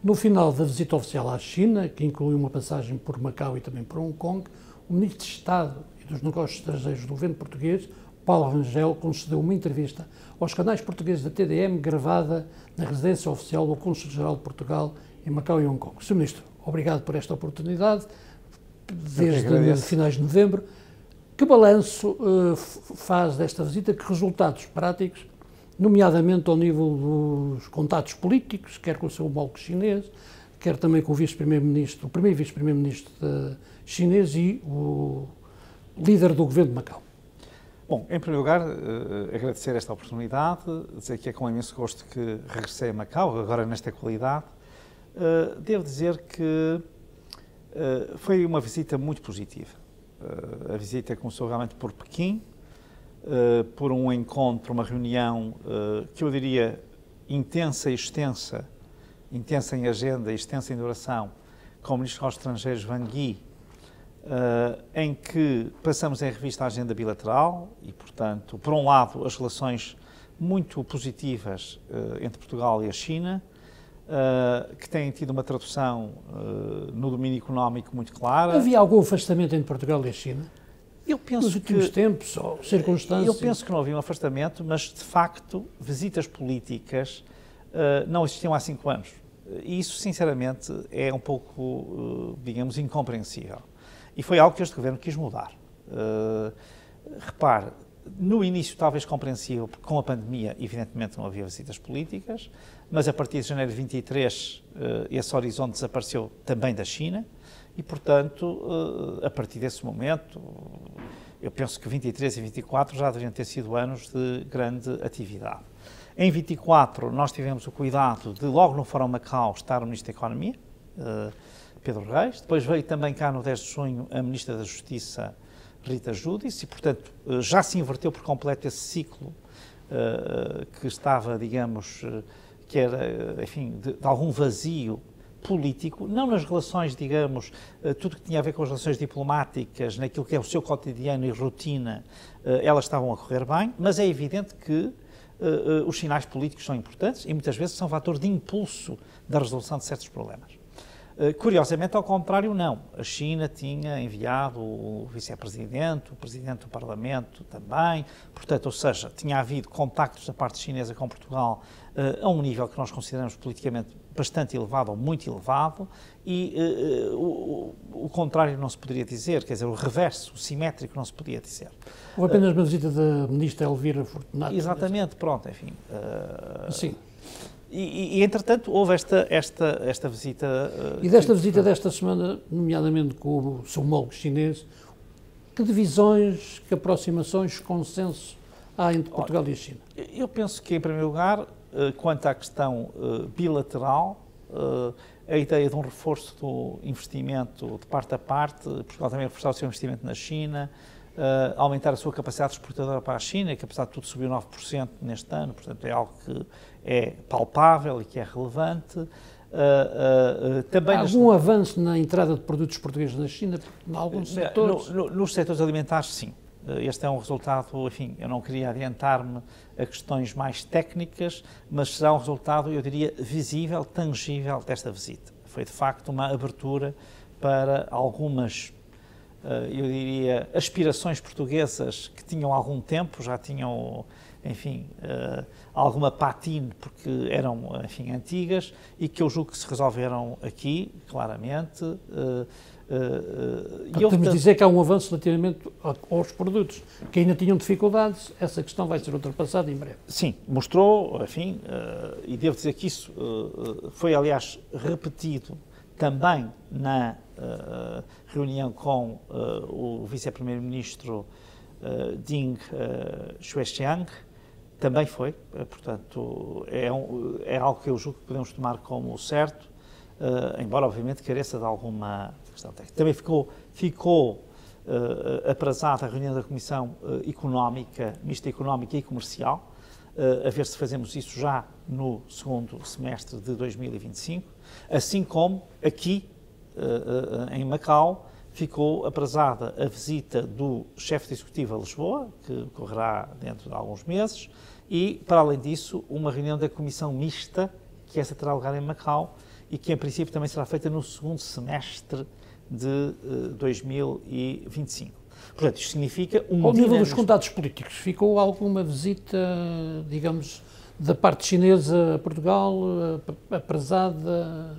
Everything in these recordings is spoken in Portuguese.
No final da visita oficial à China, que incluiu uma passagem por Macau e também por Hong Kong, o Ministro de Estado e dos Negócios Estrangeiros do governo português, Paulo Rangel, concedeu uma entrevista aos canais portugueses da TDM, gravada na residência oficial do Cônsul-Geral de Portugal em Macau e Hong Kong. Sr. Ministro, obrigado por esta oportunidade, desde finais de novembro. Que balanço faz desta visita, que resultados práticos, nomeadamente ao nível dos contatos políticos, quer com o seu homólogo chinês, quer também com o vice-primeiro-ministro, o primeiro vice-primeiro-ministro chinês e o líder do governo de Macau? Bom, em primeiro lugar, agradecer esta oportunidade, dizer que é com imenso gosto que regressei a Macau, agora nesta qualidade. Devo dizer que foi uma visita muito positiva. A visita começou realmente por Pequim, por um encontro, uma reunião que eu diria intensa e extensa, intensa em agenda e extensa em duração, com o Ministro dos Estrangeiros Wang Yi, em que passamos em revista a agenda bilateral e, portanto, por um lado, as relações muito positivas entre Portugal e a China, que têm tido uma tradução no domínio económico muito clara. Havia algum afastamento entre Portugal e a China? Eu penso nos últimos tempos ou circunstâncias? Eu penso que não havia um afastamento, mas, de facto, visitas políticas não existiam há 5 anos. E isso, sinceramente, é um pouco, digamos, incompreensível. E foi algo que este governo quis mudar. Repare, no início talvez compreensível, porque com a pandemia, evidentemente, não havia visitas políticas, mas a partir de janeiro de 23, esse horizonte desapareceu também da China e, portanto, a partir desse momento, eu penso que 23 e 24 já deveriam ter sido anos de grande atividade. Em 24, nós tivemos o cuidado de, logo no Fórum Macau, estar o Ministro da Economia, Pedro Reis. Depois veio também cá no 10 de junho a Ministra da Justiça, Rita Giudice, e, portanto, já se inverteu por completo esse ciclo que estava, digamos, que era, enfim, de algum vazio político, não nas relações, digamos, tudo que tinha a ver com as relações diplomáticas, naquilo que é o seu cotidiano e rotina, elas estavam a correr bem, mas é evidente que os sinais políticos são importantes e muitas vezes são fator de impulso da resolução de certos problemas. Curiosamente, ao contrário, não. A China tinha enviado o vice-presidente, o presidente do Parlamento também, portanto, ou seja, tinha havido contactos da parte chinesa com Portugal a um nível que nós consideramos politicamente bastante elevado ou muito elevado e o contrário não se poderia dizer, quer dizer, o reverso, o simétrico não se podia dizer. Houve apenas uma visita da ministra Elvira Fortunato. Exatamente, pronto, enfim. Sim. E, entretanto, houve esta visita... E desta visita desta semana, nomeadamente com o seu homólogo chinês, que divisões, que aproximações, consenso há entre Portugal e a China? Eu penso que, em primeiro lugar, quanto à questão bilateral, a ideia de um reforço do investimento de parte a parte, Portugal também reforçar o seu investimento na China, aumentar a sua capacidade exportadora para a China, que apesar de tudo subiu 9% neste ano, portanto é algo que é palpável e que é relevante. Também há algum avanço na entrada de produtos portugueses na China, em alguns setores? Nos setores alimentares, sim. Este é um resultado, enfim, eu não queria adiantar-me a questões mais técnicas, mas será um resultado, eu diria, visível, tangível desta visita. Foi, de facto, uma abertura para algumas, eu diria, aspirações portuguesas que tinham algum tempo, já tinham, enfim, alguma patine, porque eram, enfim, antigas, e que eu julgo que se resolveram aqui, claramente. Podemos dizer que há um avanço relativamente aos produtos que ainda tinham dificuldades, essa questão vai ser ultrapassada em breve. Sim, mostrou, enfim, e devo dizer que isso foi, aliás, repetido também na reunião com o vice-primeiro-ministro Ding Xuexiang, também foi, portanto, é algo que eu julgo que podemos tomar como certo, embora obviamente careça de alguma questão técnica. Também ficou aprazada a reunião da Comissão Económica, Mista Económica e Comercial, a ver se fazemos isso já no segundo semestre de 2025, assim como aqui em Macau ficou aprazada a visita do chefe de executivo a Lisboa, que ocorrerá dentro de alguns meses, e, para além disso, uma reunião da Comissão Mista, que essa terá lugar em Macau, e que, em princípio, também será feita no segundo semestre de 2025. Portanto, isto significa Ao nível dos contatos políticos, ficou alguma visita, digamos, da parte chinesa a Portugal, apressada?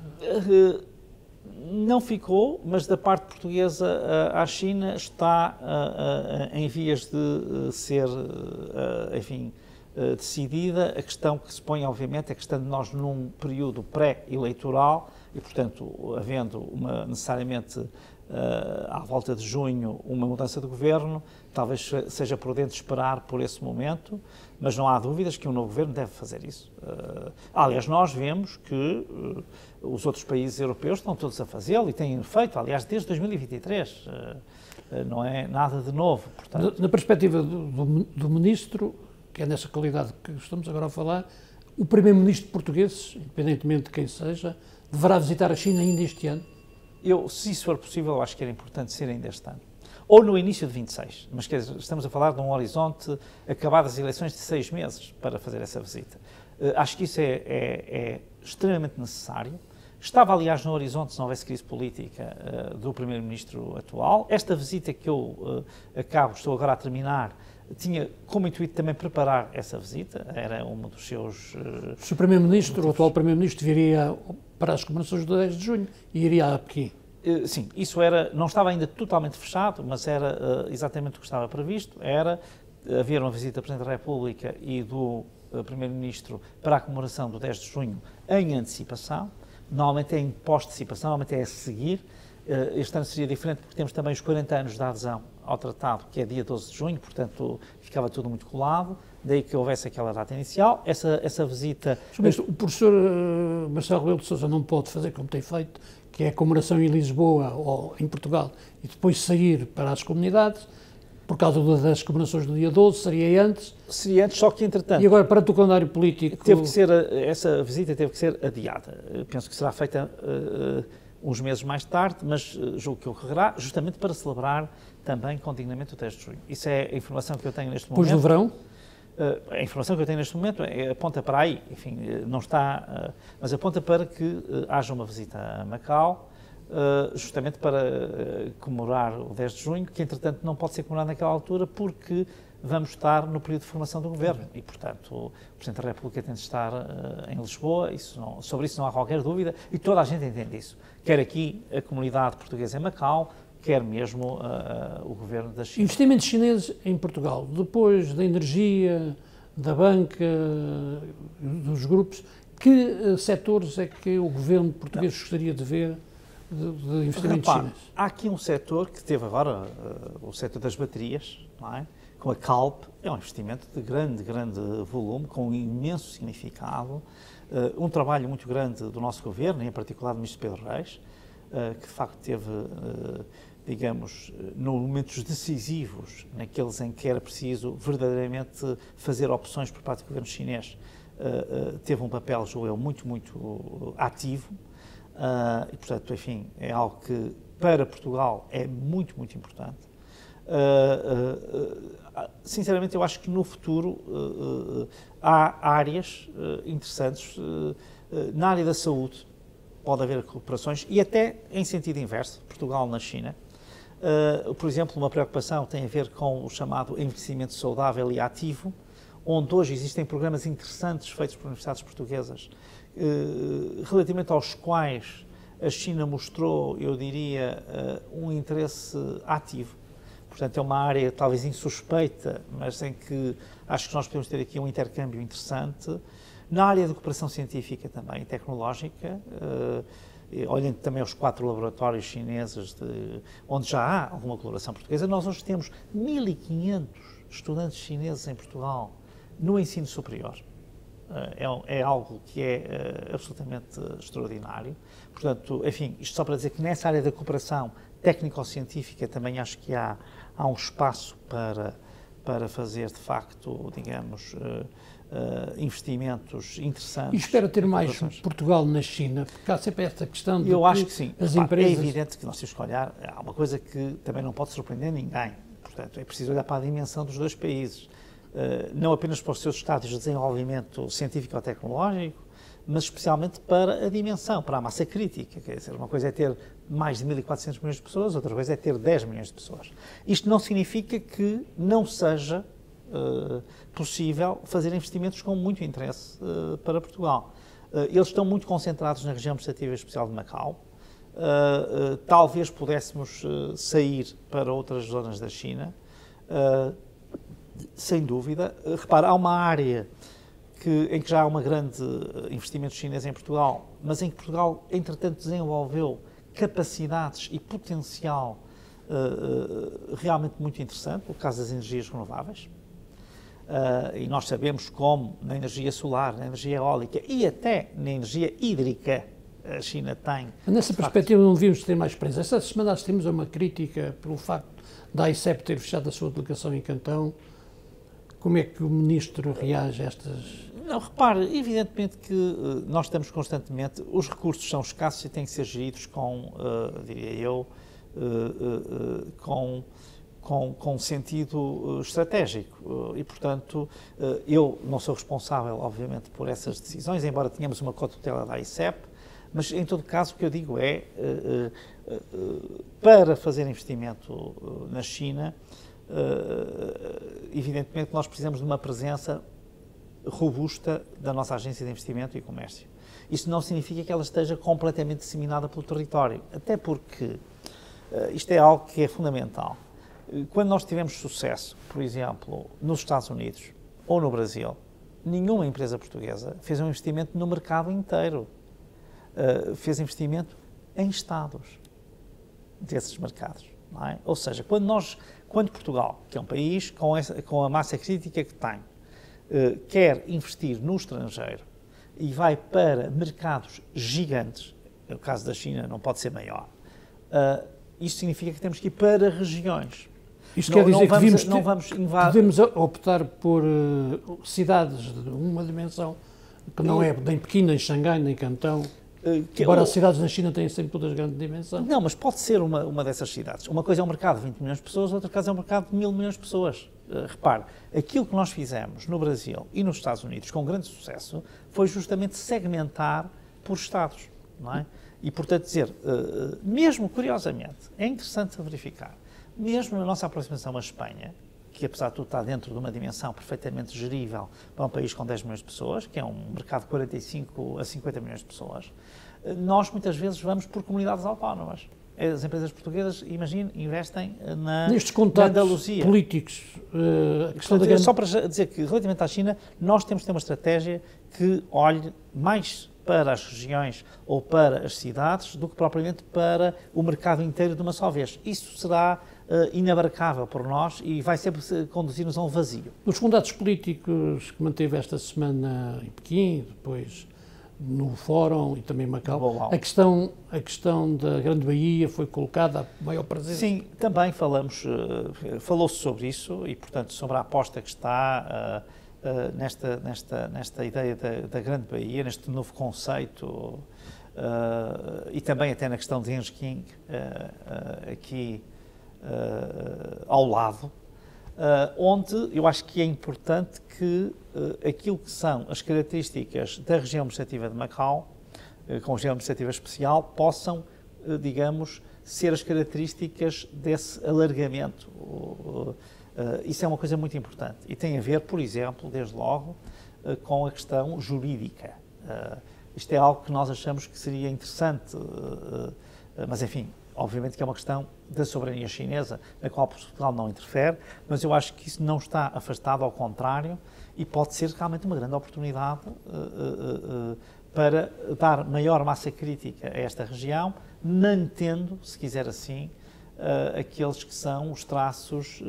Não ficou, mas da parte portuguesa à China está em vias de ser, enfim, decidida. A questão que se põe, obviamente, é a questão de nós num período pré-eleitoral e, portanto, havendo necessariamente à volta de junho uma mudança de governo, talvez seja prudente esperar por esse momento, mas não há dúvidas que um novo governo deve fazer isso. Aliás, nós vemos que os outros países europeus estão todos a fazê-lo e têm feito, aliás, desde 2023. Não é nada de novo. Portanto. Na perspectiva do Ministro, que é nessa qualidade que estamos agora a falar, o Primeiro-Ministro português, independentemente de quem seja, deverá visitar a China ainda este ano? Se isso for possível, eu acho que era importante ser ainda este ano. Ou no início de 26, mas quer dizer, estamos a falar de um horizonte acabadas as eleições de 6 meses para fazer essa visita. Acho que isso é extremamente necessário. Estava, aliás, no horizonte, se não houvesse crise política, do Primeiro-Ministro atual. Esta visita que eu estou agora a terminar, tinha como intuito também preparar essa visita, era um dos seus... Se o Primeiro-Ministro, o atual Primeiro-Ministro, viria para as comemorações do 10 de junho e iria a Pequim? Sim, isso não estava ainda totalmente fechado, mas era exatamente o que estava previsto, era haver uma visita do Presidente da República e do Primeiro-Ministro para a comemoração do 10 de junho em antecipação, normalmente é em pós-antecipação, normalmente é a seguir. Este ano seria diferente porque temos também os 40 anos da adesão ao tratado, que é dia 12 de junho, portanto ficava tudo muito colado, daí que houvesse aquela data inicial. Essa visita... O professor Marcelo Rebelo de Sousa não pode fazer como tem feito, que é a comemoração em Lisboa ou em Portugal, e depois sair para as comunidades, por causa das comemorações do dia 12, seria antes. Seria antes, só que entretanto... E agora, perante o calendário político... Essa visita teve que ser adiada. Penso que será feita uns meses mais tarde, mas julgo que ocorrerá justamente para celebrar também com dignamente o 10 de junho. Isso é a informação que eu tenho neste momento. Depois do verão? A informação que eu tenho neste momento aponta para aí, enfim, não está, mas aponta para que haja uma visita a Macau, justamente para comemorar o 10 de junho, que entretanto não pode ser comemorado naquela altura porque vamos estar no período de formação do Governo e, portanto, o Presidente da República tem de estar em Lisboa, sobre isso não há qualquer dúvida e toda a gente entende isso, quer aqui a comunidade portuguesa em Macau, quer mesmo o Governo da China. Investimentos chineses em Portugal, depois da energia, da banca, dos grupos, que setores é que o Governo português gostaria de ver de investimentos chineses? Há aqui um setor que teve agora, o setor das baterias, não é? Com a Calp, é um investimento de grande volume, com um imenso significado, um trabalho muito grande do nosso Governo, em particular do Ministro Pedro Reis, que de facto teve, digamos, nos momentos decisivos, naqueles em que era preciso verdadeiramente fazer opções por parte do Governo chinês, teve um papel, julgo eu, muito ativo, e portanto, enfim, é algo que para Portugal é muito importante. Sinceramente, eu acho que no futuro há áreas interessantes. Na área da saúde pode haver cooperações e até em sentido inverso, Portugal na China. Por exemplo, uma preocupação tem a ver com o chamado envelhecimento saudável e ativo, onde hoje existem programas interessantes feitos por universidades portuguesas, relativamente aos quais a China mostrou, eu diria, um interesse ativo. Portanto, é uma área talvez insuspeita, mas em que acho que nós podemos ter aqui um intercâmbio interessante. Na área de cooperação científica também, tecnológica, olhando também os 4 laboratórios chineses, onde já há alguma colaboração portuguesa, nós hoje temos 1.500 estudantes chineses em Portugal no ensino superior. É algo que é absolutamente extraordinário. Portanto, enfim, isto só para dizer que nessa área da cooperação técnico-científica também acho que há um espaço para fazer, de facto, digamos, investimentos interessantes. E espera ter mais Portugal na China, porque há sempre esta questão de eu acho que sim. As empresas... É evidente que nós temos que olhar, há uma coisa que também não pode surpreender ninguém, portanto, é preciso olhar para a dimensão dos dois países, não apenas para os seus estádios de desenvolvimento científico ou tecnológico, mas especialmente para a dimensão, para a massa crítica. Quer dizer, uma coisa é ter mais de 1.400 milhões de pessoas, outra coisa é ter 10 milhões de pessoas. Isto não significa que não seja possível fazer investimentos com muito interesse para Portugal. Eles estão muito concentrados na região administrativa especial de Macau. Talvez pudéssemos sair para outras zonas da China, sem dúvida. Repara, há uma área em que já há um grande investimento chinês em Portugal, mas em que Portugal, entretanto, desenvolveu capacidades e potencial realmente muito interessante, o caso das energias renováveis. E nós sabemos como na energia solar, na energia eólica e até na energia hídrica a China tem. Nessa perspectiva não devíamos ter mais presença. Esta semana temos uma crítica pelo facto da AICEP ter fechado a sua delegação em Cantão. Como é que o Ministro reage a estas... Não, repare, evidentemente que nós estamos constantemente, os recursos são escassos e têm que ser geridos com, diria eu, com sentido estratégico e, portanto, eu não sou responsável, obviamente, por essas decisões, embora tenhamos uma cotutela da AICEP, mas, em todo caso, o que eu digo é, para fazer investimento na China, evidentemente nós precisamos de uma presença robusta da nossa Agência de Investimento e Comércio. Isto não significa que ela esteja completamente disseminada pelo território, até porque isto é algo que é fundamental. Quando nós tivemos sucesso, por exemplo, nos Estados Unidos ou no Brasil, nenhuma empresa portuguesa fez um investimento no mercado inteiro. Fez investimento em Estados desses mercados. Não é? Ou seja, quando Portugal, que é um país com a massa crítica que tem, quer investir no estrangeiro e vai para mercados gigantes, no caso da China não pode ser maior, isso significa que temos que ir para regiões. Isto quer dizer que podemos optar por cidades de uma dimensão que não é nem Pequim, nem Xangai, nem Cantão. Embora as cidades na China tenham sempre todas grande dimensão. Não, mas pode ser uma dessas cidades. Uma coisa é um mercado de 20 milhões de pessoas, outra coisa é um mercado de 1.000 milhões de pessoas. Repare, aquilo que nós fizemos no Brasil e nos Estados Unidos com grande sucesso foi justamente segmentar por Estados, não é? E, portanto, dizer, mesmo curiosamente, é interessante verificar, mesmo na nossa aproximação à Espanha, que apesar de tudo está dentro de uma dimensão perfeitamente gerível para um país com 10 milhões de pessoas, que é um mercado de 45 a 50 milhões de pessoas, nós muitas vezes vamos por comunidades autónomas. As empresas portuguesas, imagine, investem nestes contactos Andaluzia. Políticos. Só para dizer que, relativamente à China, nós temos de ter uma estratégia que olhe mais para as regiões ou para as cidades do que propriamente para o mercado inteiro de uma só vez. Isso será inabarcável por nós e vai sempre conduzir-nos a um vazio. Nos contatos políticos que manteve esta semana em Pequim, depois no Fórum e também em Macau, a questão da Grande Baía foi colocada a maior presença. Sim, também falou-se sobre isso e, portanto, sobre a aposta que está nesta ideia da Grande Baía, neste novo conceito e também até na questão de Engenhing aqui ao lado, onde eu acho que é importante que aquilo que são as características da região administrativa de Macau, com região administrativa especial, possam, digamos, ser as características desse alargamento. Isso é uma coisa muito importante e tem a ver, por exemplo, desde logo, com a questão jurídica. Isto é algo que nós achamos que seria interessante, mas enfim, obviamente que é uma questão da soberania chinesa, na qual Portugal não interfere, mas eu acho que isso não está afastado, ao contrário, e pode ser realmente uma grande oportunidade para dar maior massa crítica a esta região, mantendo, se quiser assim, aqueles que são os traços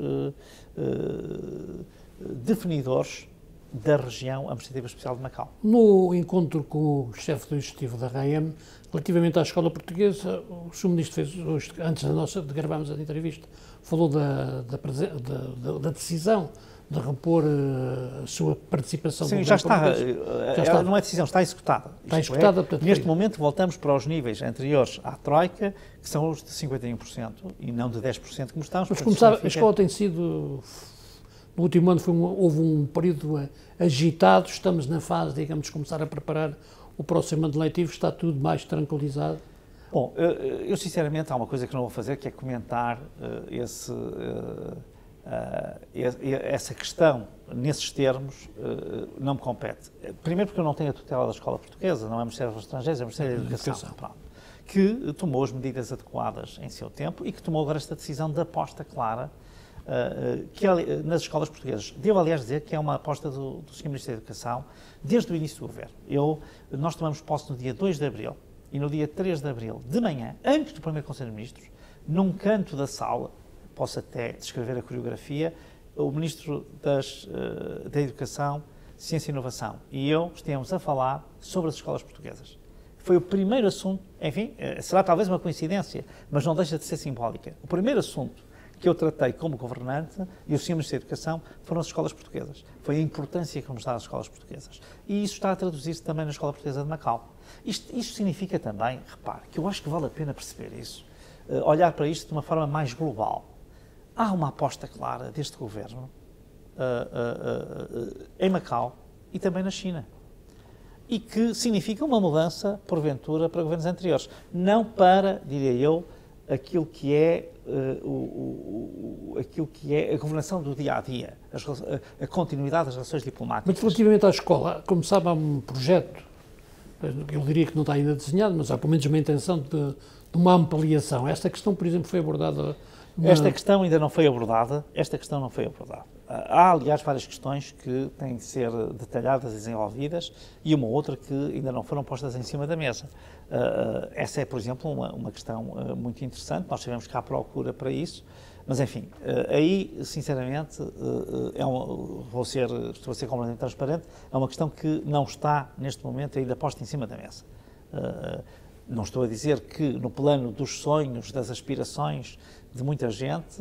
definidores da região administrativa especial de Macau. No encontro com o chefe do executivo da RAEM, relativamente à escola portuguesa, o Sr. Ministro fez hoje, antes de gravarmos a entrevista, falou da decisão de repor a sua participação. Sim, já está. Não é decisão, está executada. Está executada, portanto, neste momento voltamos para os níveis anteriores à Troika, que são os de 51% e não de 10% como estamos. Mas como sabe, a escola tem sido... No último ano houve um período agitado, estamos na fase, digamos, de começar a preparar o próximo ano letivo está tudo mais tranquilizado? Bom, eu sinceramente há uma coisa que não vou fazer, que é comentar essa questão nesses termos, não me compete. Primeiro porque eu não tenho a tutela da escola portuguesa, não é o Ministério dos Estrangeiros, é o Ministério da Educação. Pronto, que tomou as medidas adequadas em seu tempo e que tomou agora esta decisão de aposta clara nas escolas portuguesas. Devo, aliás, dizer que é uma aposta do Sr. Ministro da Educação desde o início do governo. Nós tomamos posse no dia 2 de abril e no dia 3 de abril, de manhã, antes do primeiro Conselho de Ministros, num canto da sala, posso até descrever a coreografia, o Ministro da Educação, Ciência e Inovação e eu estivemos a falar sobre as escolas portuguesas. Foi o primeiro assunto, enfim, será talvez uma coincidência, mas não deixa de ser simbólica. O primeiro assunto que eu tratei como governante e o Sr. Ministro da Educação foram as escolas portuguesas. Foi a importância que vamos dar às escolas portuguesas. E isso está a traduzir-se também na Escola Portuguesa de Macau. Isto significa também, repare, que eu acho que vale a pena perceber isso, olhar para isto de uma forma mais global. Há uma aposta clara deste governo em Macau e também na China. E que significa uma mudança, porventura, para governos anteriores. Não para, diria eu, aquilo que é a governação do dia-a-dia, a continuidade das relações diplomáticas. Mas relativamente à escola, como sabe, há um projeto, eu diria que não está ainda desenhado, mas há pelo menos uma intenção de uma ampliação. Esta questão, por exemplo, foi abordada... Esta questão ainda não foi abordada. Há, aliás, várias questões que têm de ser detalhadas e desenvolvidas e uma outra que ainda não foram postas em cima da mesa. Essa é, por exemplo, uma questão muito interessante. Nós sabemos que há procura para isso, mas, enfim, aí, sinceramente, estou a ser completamente transparente, é uma questão que não está, neste momento, ainda posta em cima da mesa. Não estou a dizer que no plano dos sonhos, das aspirações de muita gente,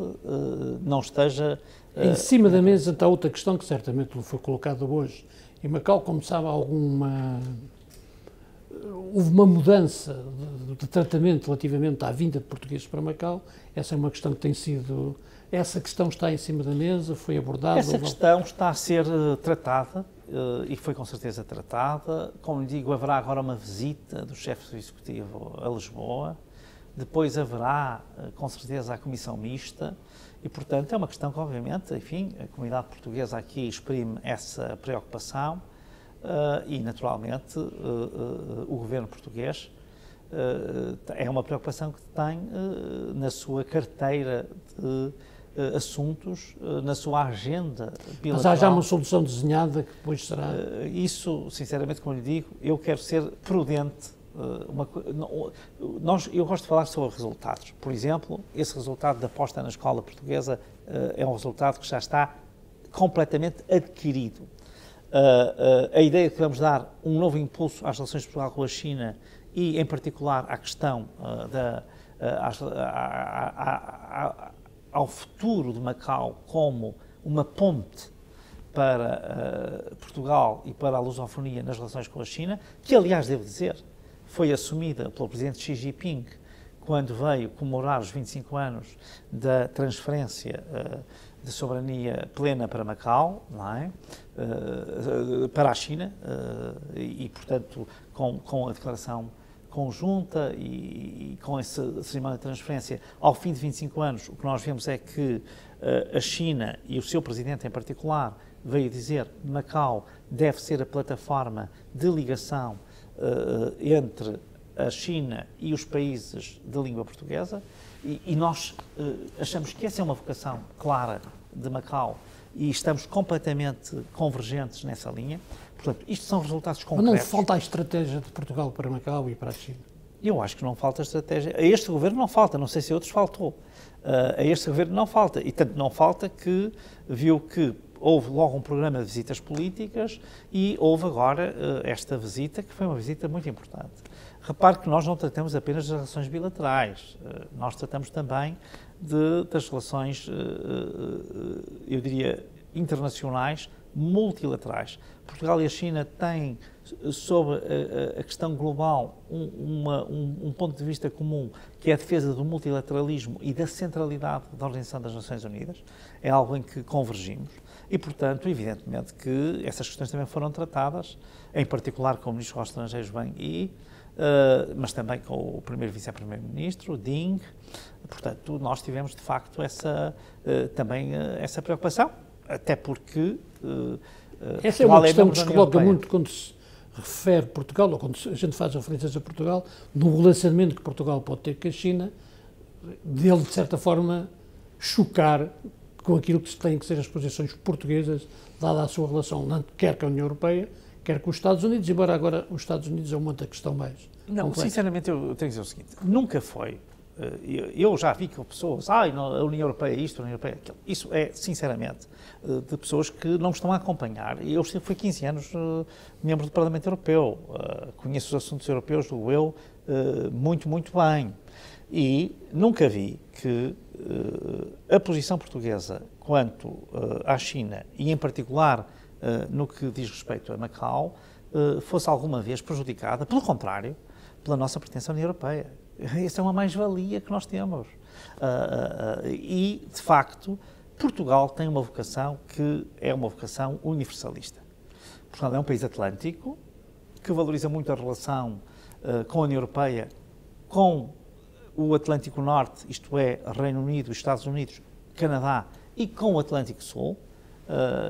não esteja... Em cima da mesa está outra questão que certamente não foi colocada hoje. Em Macau, como sabe, houve uma mudança de tratamento relativamente à vinda de portugueses para Macau. Essa é uma questão que tem sido... Essa questão está em cima da mesa, foi abordada... Essa questão está a ser tratada, e foi com certeza tratada. Como lhe digo, haverá agora uma visita do chefe do Executivo a Lisboa, depois haverá, com certeza, a Comissão Mista, e, portanto, é uma questão que, obviamente, enfim, a comunidade portuguesa aqui exprime essa preocupação e, naturalmente, o governo português é uma preocupação que tem na sua carteira de assuntos, na sua agenda bilateral. Mas há já uma solução desenhada que depois será... Isso, sinceramente, como lhe digo, eu quero ser prudente. Eu gosto de falar sobre resultados. Por exemplo, esse resultado da aposta na escola portuguesa é um resultado que já está completamente adquirido. A ideia de que vamos dar um novo impulso às relações de Portugal com a China e, em particular, à questão ao futuro de Macau como uma ponte para Portugal e para a lusofonia nas relações com a China, que, aliás, devo dizer, foi assumida pelo presidente Xi Jinping quando veio comemorar os 25 anos da transferência de soberania plena para Macau, não é? Para a China, e, portanto, com a declaração conjunta e com essa cerimónia de transferência, ao fim de 25 anos, o que nós vemos é que a China, e o seu presidente em particular, veio dizer que Macau deve ser a plataforma de ligação entre a China e os países de língua portuguesa, e nós achamos que essa é uma vocação clara de Macau e estamos completamente convergentes nessa linha. Portanto, isto são resultados concretos. Mas não falta a estratégia de Portugal para Macau e para a China? Eu acho que não falta estratégia. A este governo não falta, não sei se a outros faltou. A este governo não falta, e tanto não falta que viu que houve logo um programa de visitas políticas e houve agora esta visita, que foi uma visita muito importante. Repare que nós não tratamos apenas das relações bilaterais, nós tratamos também das relações, eu diria, internacionais multilaterais. Portugal e a China têm, sobre a questão global, um ponto de vista comum, que é a defesa do multilateralismo e da centralidade da Organização das Nações Unidas. É algo em que convergimos e, portanto, evidentemente que essas questões também foram tratadas, em particular com o Ministro dos Estrangeiros Wang Yi, mas também com o primeiro vice-primeiro-ministro, Ding. Portanto, nós tivemos, de facto, também essa preocupação, até porque... essa é uma questão que se coloca muito quando se refere Portugal, ou quando a gente faz referências a Portugal, no relacionamento que Portugal pode ter com a China, dele, de certa forma, chocar com aquilo que têm que ser as posições portuguesas, dada a sua relação, quer com a União Europeia, quer com os Estados Unidos, embora agora os Estados Unidos é uma outra questão mais complexa. Sinceramente, eu tenho que dizer o seguinte, nunca foi. Eu já vi que pessoas, a União Europeia é isto, a União Europeia é aquilo. Isso é, sinceramente, de pessoas que não estão a acompanhar. Eu fui 15 anos membro do Parlamento Europeu, conheço os assuntos europeus, digo eu, muito, muito bem. E nunca vi que a posição portuguesa quanto à China, e em particular no que diz respeito a Macau, fosse alguma vez prejudicada, pelo contrário, pela nossa pertença à União Europeia. Essa é uma mais-valia que nós temos. E, de facto, Portugal tem uma vocação que é uma vocação universalista. Portugal é um país atlântico, que valoriza muito a relação com a União Europeia, com o Atlântico Norte, isto é, Reino Unido, Estados Unidos, Canadá, e com o Atlântico Sul.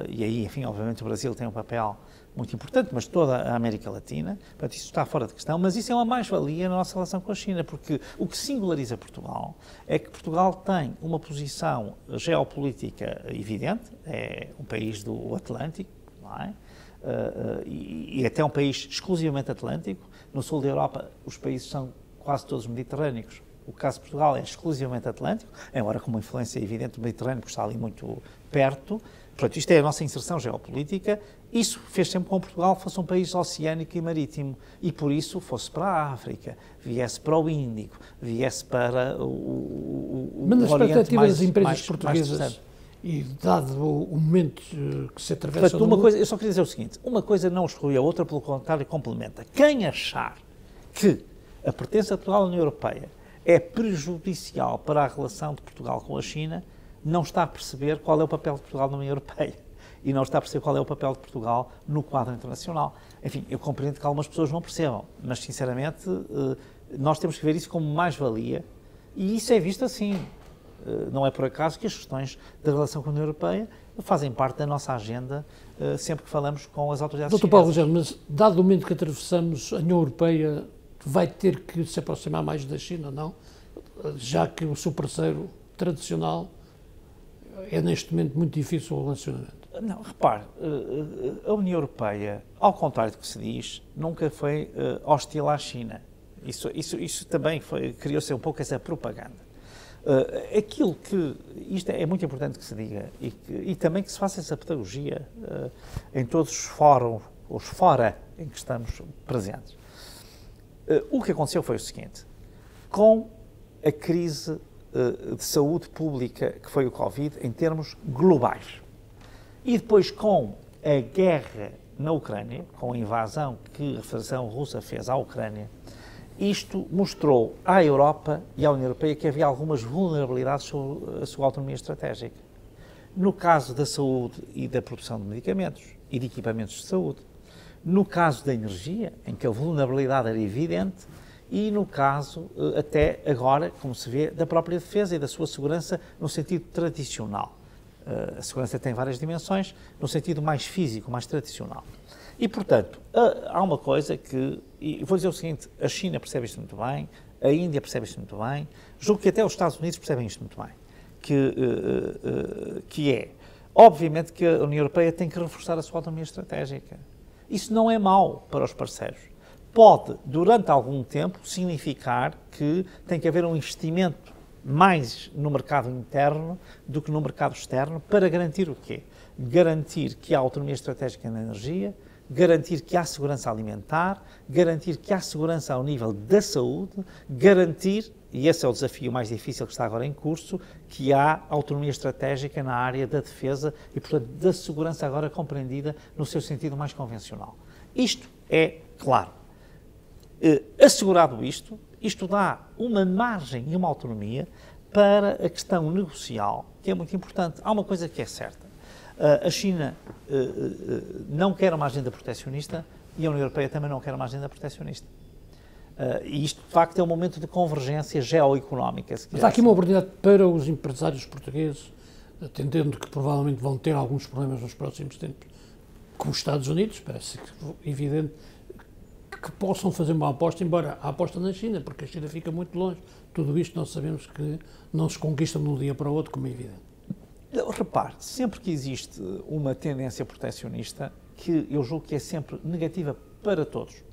E aí, enfim, obviamente o Brasil tem um papel muito importante, mas toda a América Latina, portanto, isso está fora de questão, mas isso é uma mais-valia na nossa relação com a China, porque o que singulariza Portugal é que Portugal tem uma posição geopolítica evidente, é um país do Atlântico, não é? E até um país exclusivamente atlântico. No sul da Europa, os países são quase todos mediterrâneos. O caso de Portugal é exclusivamente atlântico, embora com uma influência evidente do Mediterrâneo, porque está ali muito perto. Portanto, isto é a nossa inserção geopolítica. Isso fez sempre com que Portugal fosse um país oceânico e marítimo e, por isso, fosse para a África, viesse para o Índico, viesse para o Mas nas Oriente perspectivas das empresas portuguesas e dado o momento que se atravessa... Portanto, eu só queria dizer o seguinte, uma coisa não exclui a outra, pelo contrário, complementa. Quem achar que a pertença de Portugal à União Europeia é prejudicial para a relação de Portugal com a China, não está a perceber qual é o papel de Portugal na União Europeia e não está a perceber qual é o papel de Portugal no quadro internacional. Enfim, eu compreendo que algumas pessoas não percebam, mas, sinceramente, nós temos que ver isso como mais-valia e isso é visto assim. Não é por acaso que as questões da relação com a União Europeia fazem parte da nossa agenda sempre que falamos com as autoridades chinesas. Dr. Paulo Rogério, mas dado o momento que atravessamos, a União Europeia vai ter que se aproximar mais da China, não? Já que o seu parceiro tradicional é neste momento muito difícil o relacionamento. Não, repare, a União Europeia, ao contrário do que se diz, nunca foi hostil à China. Isso também criou-se um pouco essa propaganda. Aquilo que, isto é muito importante que se diga e também que se faça essa pedagogia em todos os fora em que estamos presentes. O que aconteceu foi o seguinte, com a crise de saúde pública que foi o Covid em termos globais e depois com a guerra na Ucrânia, com a invasão que a Federação Russa fez à Ucrânia, isto mostrou à Europa e à União Europeia que havia algumas vulnerabilidades sobre a sua autonomia estratégica. No caso da saúde e da produção de medicamentos e de equipamentos de saúde, no caso da energia, em que a vulnerabilidade era evidente, e no caso, até agora, como se vê, da própria defesa e da sua segurança no sentido tradicional. A segurança tem várias dimensões, no sentido mais físico, mais tradicional. E, portanto, há uma coisa que, e vou dizer o seguinte, a China percebe isto muito bem, a Índia percebe isto muito bem, julgo que até os Estados Unidos percebem isto muito bem, que é, obviamente que a União Europeia tem que reforçar a sua autonomia estratégica. Isso não é mau para os parceiros. Pode, durante algum tempo, significar que tem que haver um investimento mais no mercado interno do que no mercado externo para garantir o quê? Garantir que há autonomia estratégica na energia, garantir que há segurança alimentar, garantir que há segurança ao nível da saúde, garantir, e esse é o desafio mais difícil que está agora em curso, que há autonomia estratégica na área da defesa e, portanto, da segurança agora compreendida no seu sentido mais convencional. Isto é claro. Assegurado isto dá uma margem e uma autonomia para a questão negocial, que é muito importante. Há uma coisa que é certa. A China não quer uma agenda proteccionista e a União Europeia também não quer uma agenda proteccionista. E isto, de facto, é um momento de convergência geoeconómica. Mas há aqui uma oportunidade para os empresários portugueses, atendendo que provavelmente vão ter alguns problemas nos próximos tempos, com os Estados Unidos, parece evidente que possam fazer uma aposta, embora a aposta na China, porque a China fica muito longe. Tudo isto nós sabemos que não se conquista de um dia para o outro, como é evidente. Repare, sempre que existe uma tendência proteccionista, que eu julgo que é sempre negativa para todos,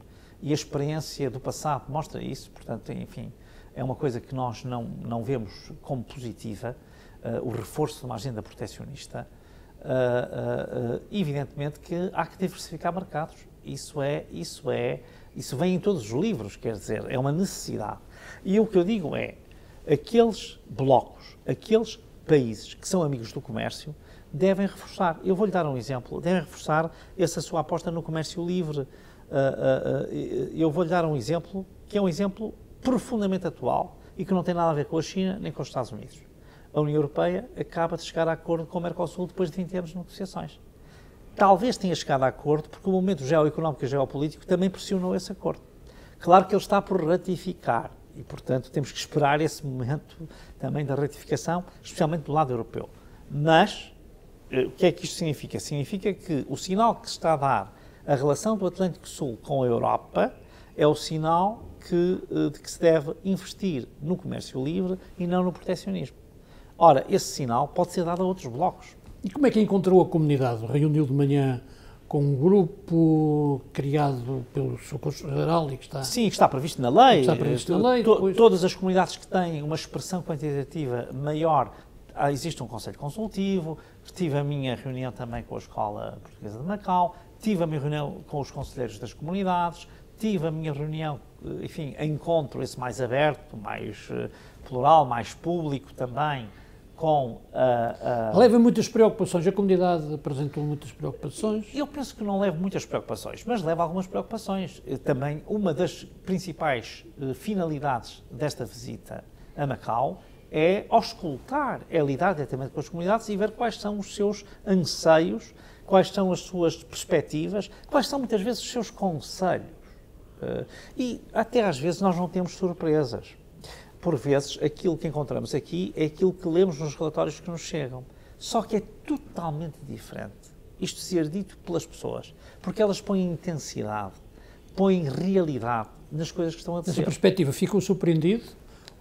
e a experiência do passado mostra isso, portanto, enfim, é uma coisa que nós não vemos como positiva, o reforço de uma agenda proteccionista. Evidentemente que há que diversificar mercados. Isso vem em todos os livros, quer dizer, é uma necessidade. E o que eu digo é, aqueles blocos, aqueles países que são amigos do comércio, devem reforçar. Eu vou-lhe dar um exemplo. Devem reforçar essa sua aposta no comércio livre. Eu vou-lhe dar um exemplo que é um exemplo profundamente atual e que não tem nada a ver com a China nem com os Estados Unidos. A União Europeia acaba de chegar a acordo com o Mercosul depois de 20 anos de negociações. Talvez tenha chegado a acordo porque o momento geoeconómico e geopolítico também pressionou esse acordo. Claro que ele está por ratificar e, portanto, temos que esperar esse momento também da ratificação, especialmente do lado europeu. Mas, o que é que isto significa? Significa que o sinal que se está a dar a relação do Atlântico Sul com a Europa é o sinal de que se deve investir no comércio livre e não no proteccionismo. Ora, esse sinal pode ser dado a outros blocos. E como é que encontrou a comunidade? Reuniu de manhã com um grupo criado pelo seu Conselheiro-Geral e que está... Sim, que está previsto na lei. Está previsto na lei. Todas as comunidades que têm uma expressão quantitativa maior, existe um Conselho Consultivo, tive a minha reunião também com a Escola Portuguesa de Macau, tive a minha reunião com os conselheiros das comunidades, tive a minha reunião, enfim, encontro esse mais aberto, mais plural, mais público também, com Leva muitas preocupações, a comunidade apresentou muitas preocupações? Eu penso que não leva muitas preocupações, mas leva algumas preocupações. Também uma das principais finalidades desta visita a Macau é auscultar, é lidar diretamente com as comunidades e ver quais são os seus anseios, quais são as suas perspectivas, quais são muitas vezes os seus conselhos. E até às vezes nós não temos surpresas. Por vezes, aquilo que encontramos aqui é aquilo que lemos nos relatórios que nos chegam. Só que é totalmente diferente. Isto ser dito pelas pessoas, porque elas põem intensidade, põem realidade nas coisas que estão a dizer. Nessa perspectiva, ficou surpreendido?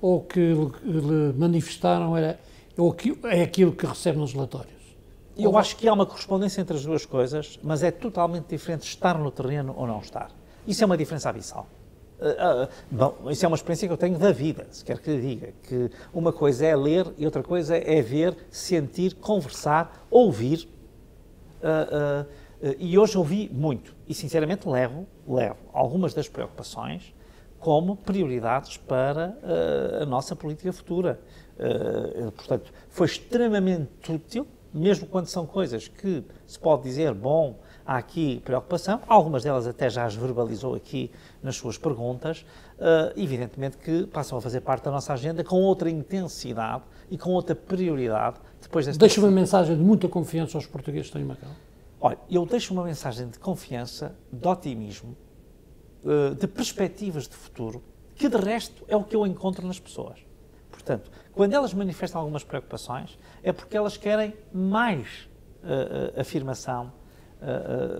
Ou o que lhe manifestaram é aquilo que recebe nos relatórios? Eu acho que há uma correspondência entre as duas coisas, mas é totalmente diferente estar no terreno ou não estar. Isso é uma diferença abissal. Bom, isso é uma experiência que eu tenho da vida, se quer que lhe diga, que uma coisa é ler e outra coisa é ver, sentir, conversar, ouvir. E hoje ouvi muito e, sinceramente, levo algumas das preocupações como prioridades para a nossa política futura. Portanto, foi extremamente útil, mesmo quando são coisas que se pode dizer, bom, há aqui preocupação, algumas delas até já as verbalizou aqui nas suas perguntas, evidentemente que passam a fazer parte da nossa agenda com outra intensidade e com outra prioridade. Deixa uma mensagem de muita confiança aos portugueses que estão em Macau. Olha, eu deixo uma mensagem de confiança, de otimismo, de perspectivas de futuro, que de resto é o que eu encontro nas pessoas. Portanto, quando elas manifestam algumas preocupações, é porque elas querem mais afirmação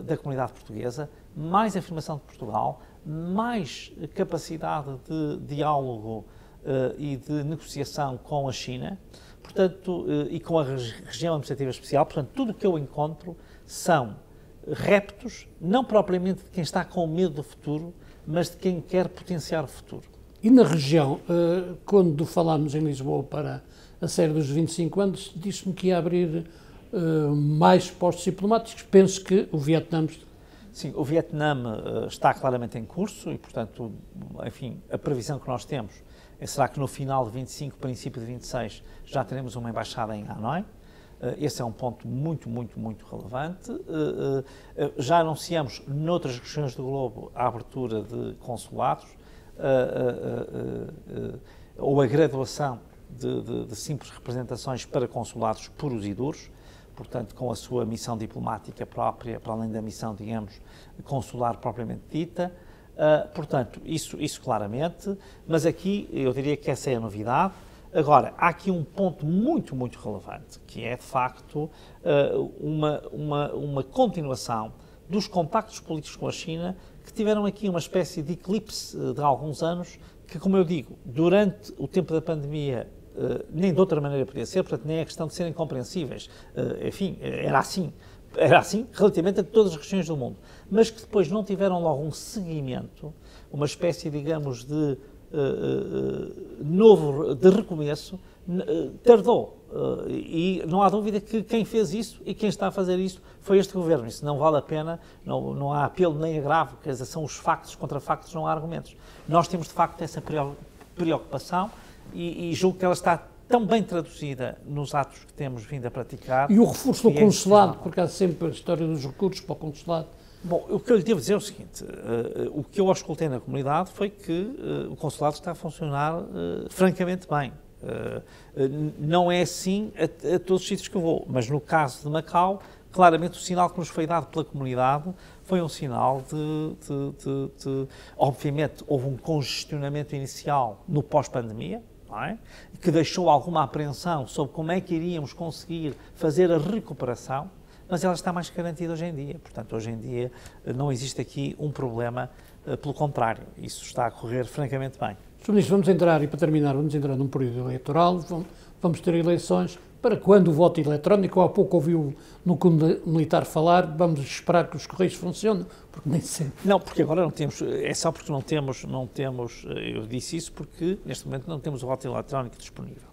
da comunidade portuguesa, mais afirmação de Portugal, mais capacidade de diálogo e de negociação com a China, portanto, e com a região administrativa especial. Portanto, tudo o que eu encontro são reptos, não propriamente de quem está com medo do futuro, mas de quem quer potenciar o futuro. E na região, quando falámos em Lisboa para a série dos 25 anos, disse-me que ia abrir mais postos diplomáticos. Penso que o Vietnã Sim, o Vietnã está claramente em curso e, portanto, enfim, a previsão que nós temos será que no final de 25, princípio de 26, já teremos uma embaixada em Hanoi. Esse é um ponto muito, muito, muito relevante. Já anunciamos noutras regiões do globo a abertura de consulados ou a graduação de simples representações para consulados puros e duros, portanto, com a sua missão diplomática própria, para além da missão, digamos, consular propriamente dita. Portanto, isso claramente, mas aqui eu diria que essa é a novidade. Agora, há aqui um ponto muito, muito relevante, que é, de facto, uma continuação dos contactos políticos com a China, que tiveram aqui uma espécie de eclipse de alguns anos, que, como eu digo, durante o tempo da pandemia, nem de outra maneira podia ser, portanto, nem é questão de serem compreensíveis. Enfim, era assim relativamente a todas as regiões do mundo, mas que depois não tiveram logo um seguimento, uma espécie, digamos, de recomeço, tardou. E não há dúvida que quem fez isso e quem está a fazer isso foi este governo. Isso não vale a pena, não há apelo nem agravo, quer dizer, são os factos contra factos, não há argumentos. Nós temos, de facto, essa preocupação e julgo que ela está tão bem traduzida nos atos que temos vindo a praticar. E o reforço do consulado, porque há sempre a história dos recursos para o consulado. Bom, o que eu lhe devo dizer é o seguinte, o que eu auscultei na comunidade foi que o consulado está a funcionar francamente bem. Não é assim a todos os sítios que eu vou, mas no caso de Macau, claramente o sinal que nos foi dado pela comunidade foi um sinal obviamente, houve um congestionamento inicial no pós-pandemia, que deixou alguma apreensão sobre como é que iríamos conseguir fazer a recuperação, mas ela está mais garantida hoje em dia. Portanto, hoje em dia não existe aqui um problema, pelo contrário, isso está a correr francamente bem. Sr. Ministro, vamos entrar, e para terminar, vamos entrar num período eleitoral, vamos ter eleições. Para quando o voto eletrónico? Há pouco ouviu no Comando Militar falar, vamos esperar que os Correios funcionem, porque nem sempre. Não, porque agora não temos, é só porque não temos, eu disse isso porque neste momento não temos o voto eletrónico disponível.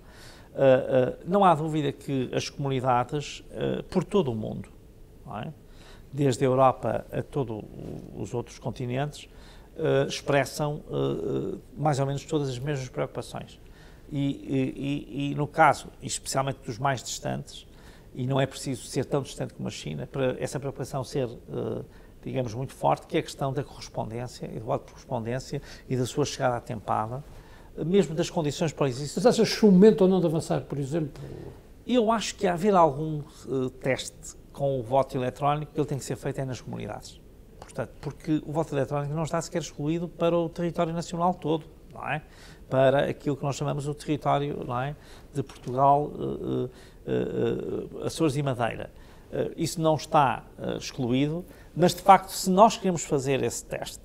Não há dúvida que as comunidades, por todo o mundo, não é? Desde a Europa a todos os outros continentes, expressam mais ou menos todas as mesmas preocupações. E no caso, especialmente dos mais distantes, e não é preciso ser tão distante como a China, para essa preocupação ser, digamos, muito forte, que é a questão da correspondência, e do voto por correspondência, e da sua chegada atempada, mesmo das condições para isso. Mas achas que o momento ou não de avançar, por exemplo? Eu acho que haver algum teste com o voto eletrónico, ele tem que ser feito nas comunidades. Portanto, porque o voto eletrónico não está sequer excluído para o território nacional todo, não é? Para aquilo que nós chamamos o território, não é? De Portugal, Açores e Madeira. Isso não está excluído, mas de facto, se nós queremos fazer esse teste,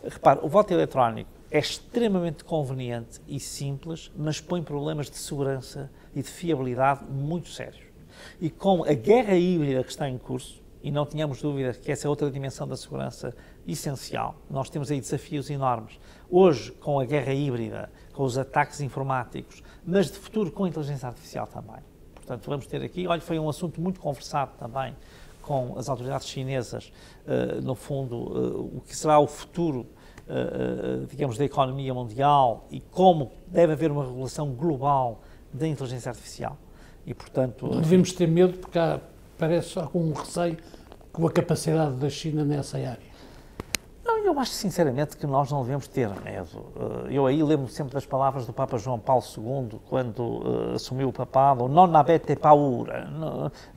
repare, o voto eletrónico é extremamente conveniente e simples, mas põe problemas de segurança e de fiabilidade muito sérios. E com a guerra híbrida que está em curso, e não tínhamos dúvida que essa é outra dimensão da segurança essencial, nós temos aí desafios enormes. Hoje, com a guerra híbrida, com os ataques informáticos, mas de futuro com a inteligência artificial também. Portanto, vamos ter aqui, olha, foi um assunto muito conversado também com as autoridades chinesas, no fundo, o que será o futuro, digamos, da economia mundial e como deve haver uma regulação global da inteligência artificial. E, portanto... Não devemos ter medo, porque parece algum receio com a capacidade da China nessa área. Não, eu acho sinceramente que nós não devemos ter medo. Eu aí lembro sempre das palavras do Papa João Paulo II, quando assumiu o papado, non avete paura,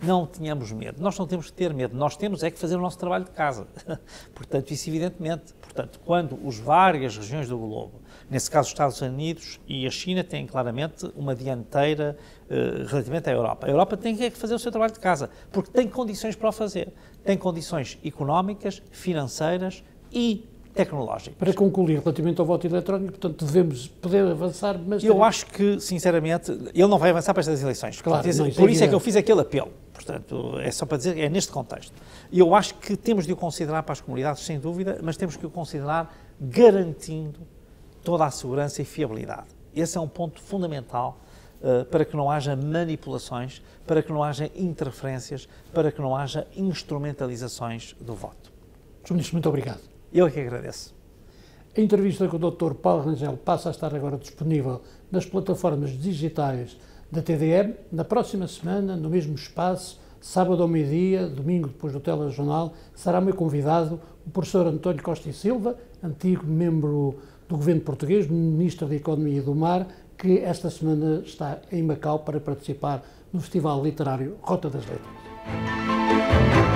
não tínhamos medo. Nós não temos que ter medo, nós temos é que fazer o nosso trabalho de casa. Portanto, isso evidentemente. Portanto, quando as várias regiões do globo, nesse caso os Estados Unidos e a China, têm claramente uma dianteira relativamente à Europa. A Europa tem que fazer o seu trabalho de casa, porque tem condições para o fazer. Tem condições económicas, financeiras e tecnológicas. Para concluir, relativamente ao voto eletrónico, portanto, devemos poder avançar, mas... Eu acho que, sinceramente, ele não vai avançar para estas eleições. Claro, portanto, por isso é que eu fiz aquele apelo. Portanto, é só para dizer, é neste contexto. E eu acho que temos de o considerar para as comunidades, sem dúvida, mas temos que o considerar garantindo toda a segurança e fiabilidade. Esse é um ponto fundamental para que não haja manipulações, para que não haja interferências, para que não haja instrumentalizações do voto. Sr. Ministro, muito obrigado. Eu é que agradeço. A entrevista com o Dr. Paulo Rangel passa a estar agora disponível nas plataformas digitais da TDM. Na próxima semana, no mesmo espaço, sábado ao meio-dia, domingo depois do telejornal, será meu convidado o professor António Costa e Silva, antigo membro do governo português, Ministro da Economia e do Mar, que esta semana está em Macau para participar no Festival Literário Rota das Letras.